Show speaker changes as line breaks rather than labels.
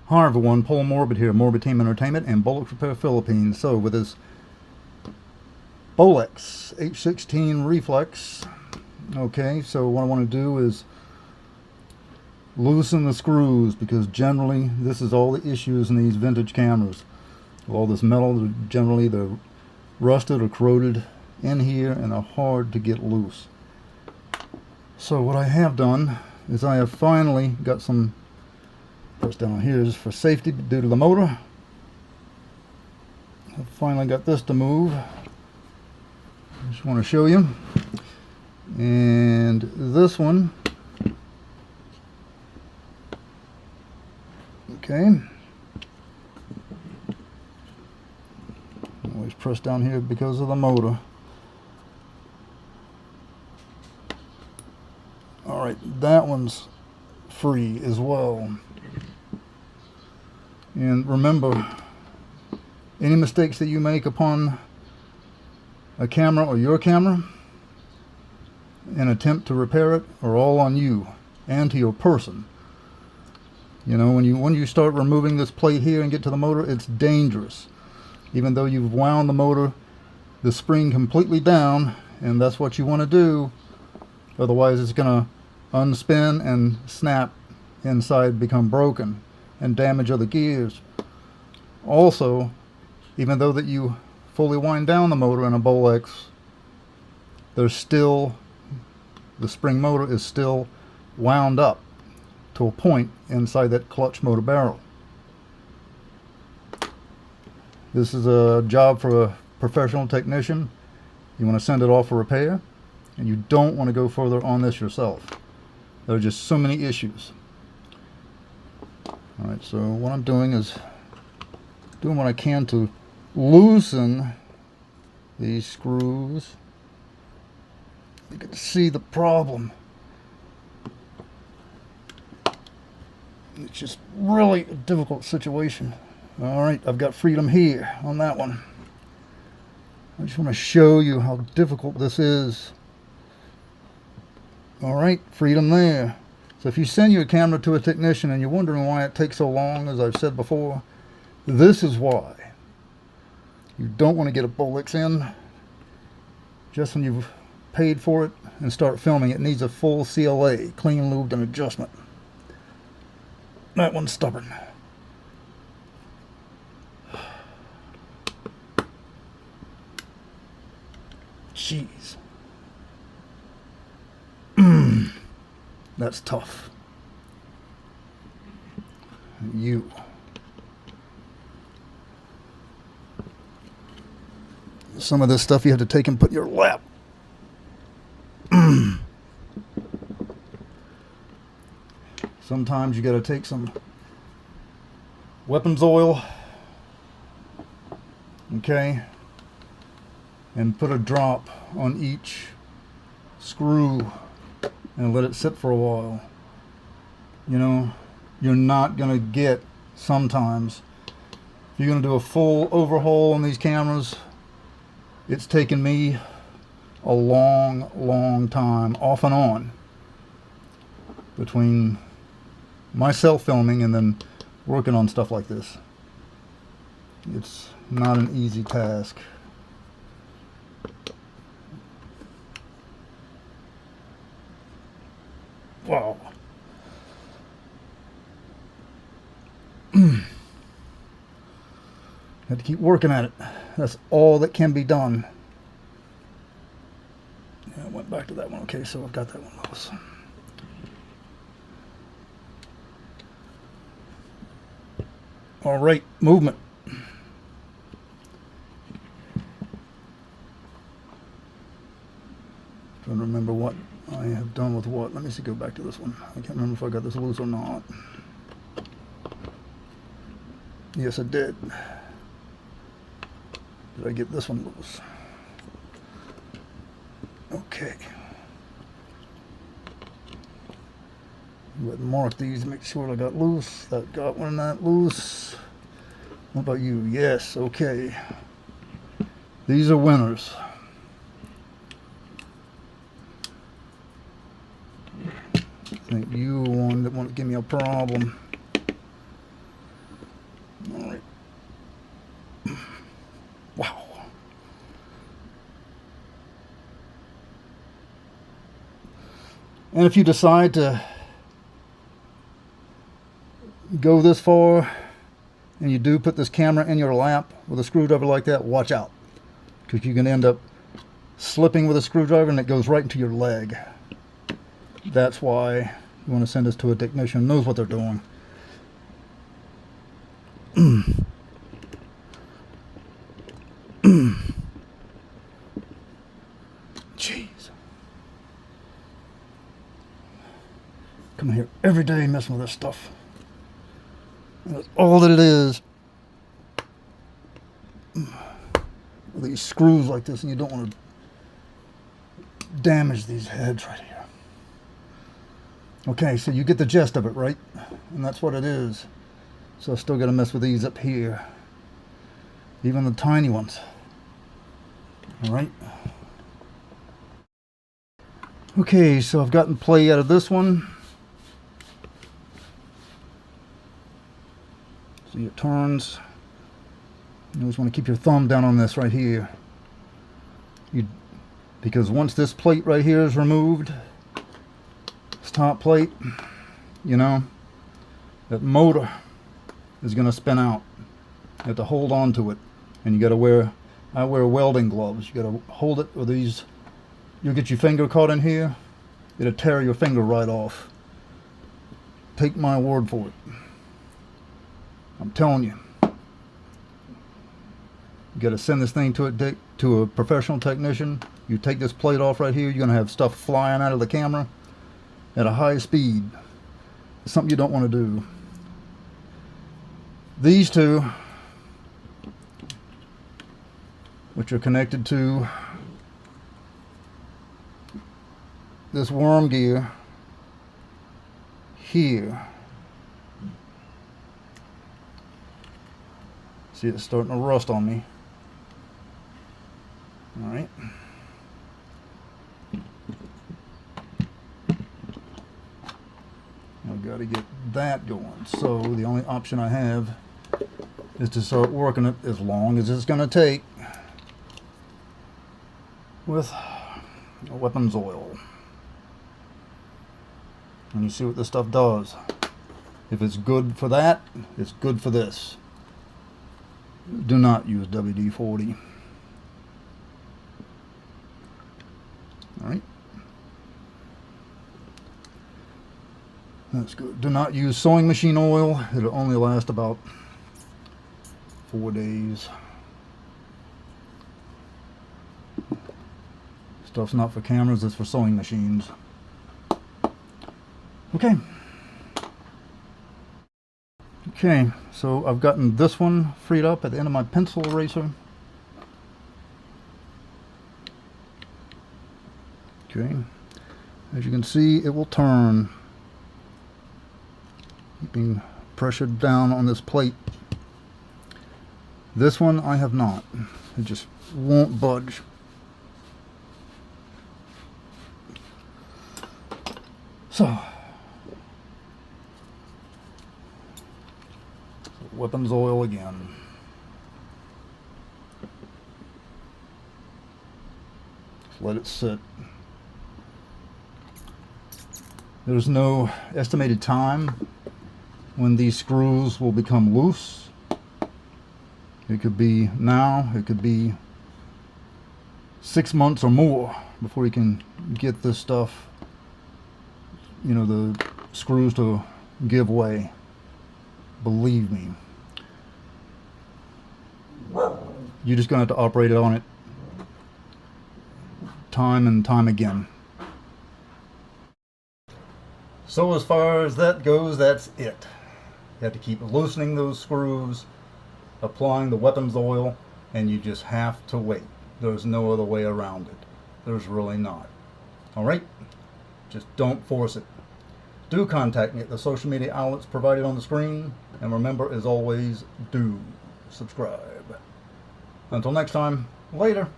Hi everyone, Paul Morbid here, Morbid Team Entertainment and Bolex Repair Philippines. So with this Bolex H-16 Reflex, okay, so what I want to do is loosen the screws, because generally this is all the issues in these vintage cameras. All this metal, generally they're rusted or corroded in here and are hard to get loose. So what I have done is I have finally got some press down here is for safety due to the motor. I've finally got this to move. I just want to show you. And this one, okay, always press down here because of the motor. Alright, that one's free as well. And remember, any mistakes that you make upon a camera or your camera and attempt to repair it are all on you and to your person. You know, when you start removing this plate here and get to the motor, it's dangerous. Even though you've wound the motor, the spring completely down, and that's what you want to do. Otherwise it's going to unspin and snap inside, become broken, and damage other gears. Also, even though that you fully wind down the motor in a Bolex, there's still, the spring motor is still wound up to a point inside that clutch motor barrel. This is a job for a professional technician. You want to send it off for repair, and you don't want to go further on this yourself. There are just so many issues. Alright, so what I'm doing is doing what I can to loosen these screws. You can see the problem. It's just really a difficult situation. Alright, I've got freedom here on that one. I just want to show you how difficult this is. Alright, freedom there. So if you send your camera to a technician and you're wondering why it takes so long, as I've said before, this is why. You don't want to get a Bolex in just when you've paid for it and start filming. It needs a full CLA, clean, lubed, and adjustment. That one's stubborn. Jeez. That's tough. You. Some of this stuff you have to take and put in your lap. Sometimes you got to take some weapons oil, okay, and put a drop on each screw and let it sit for a while. You know, you're not going to get, sometimes, if you're going to do a full overhaul on these cameras, it's taken me a long time, off and on, between myself filming and then working on stuff like this. It's not an easy task. Wow. Have to keep working at it. That's all that can be done. Yeah, I went back to that one. Okay, so I've got that one loose. All right, movement. Trying to remember what I have done with what. Let me see, go back to this one. I can't remember if I got this loose or not. Yes, I did. Did I get this one loose? Okay. Go ahead and mark these to make sure I got loose. That got one not loose. What about you? Yes, okay. These are winners. I think you one that want to give me a problem. And if you decide to go this far and you do put this camera in your lap with a screwdriver like that, watch out, because you can end up slipping with a screwdriver and it goes right into your leg. That's why you want to send this to a technician who knows what they're doing. Jeez. Come in here every day messing with this stuff. And that's all that it is. These screws like this, and you don't want to damage these heads right here. Okay, so you get the gist of it, right? And that's what it is. So I still got to mess with these up here. Even the tiny ones. Alright. Okay, so I've gotten play out of this one. See, it turns. You always want to keep your thumb down on this right here. Because once this plate right here is removed, this top plate, you know, that motor is going to spin out. You have to hold on to it. And you got to wear, I wear welding gloves. You got to hold it with these. You'll get your finger caught in here. It'll tear your finger right off. Take my word for it. I'm telling you. You got to send this thing to a professional technician. You take this plate off right here, you're going to have stuff flying out of the camera at a high speed. It's something you don't want to do. These two, which are connected to this worm gear here. See, it's starting to rust on me. Alright. I've got to get that going. So the only option I have is to start working it as long as it's going to take with weapons oil. And you see what this stuff does. If it's good for that, it's good for this. Do not use WD-40. Alright. That's good. Do not use sewing machine oil. It'll only last about 4 days. Stuff's not for cameras, it's for sewing machines. Okay. Okay, so I've gotten this one freed up at the end of my pencil eraser. Okay, as you can see, it will turn, keeping pressure down on this plate. This one I have not. It just won't budge. So weapons oil again. Just let it sit. There's no estimated time when these screws will become loose. It could be now, it could be 6 months or more before you can get this stuff, you know, the screws to give way. Believe me. You're just going to have to operate on it time and time again. So as far as that goes, that's it. You have to keep loosening those screws, applying the weapons oil, and you just have to wait. There's no other way around it. There's really not. Alright? Just don't force it. Do contact me at the social media outlets provided on the screen. And remember, as always, do subscribe. Until next time, later.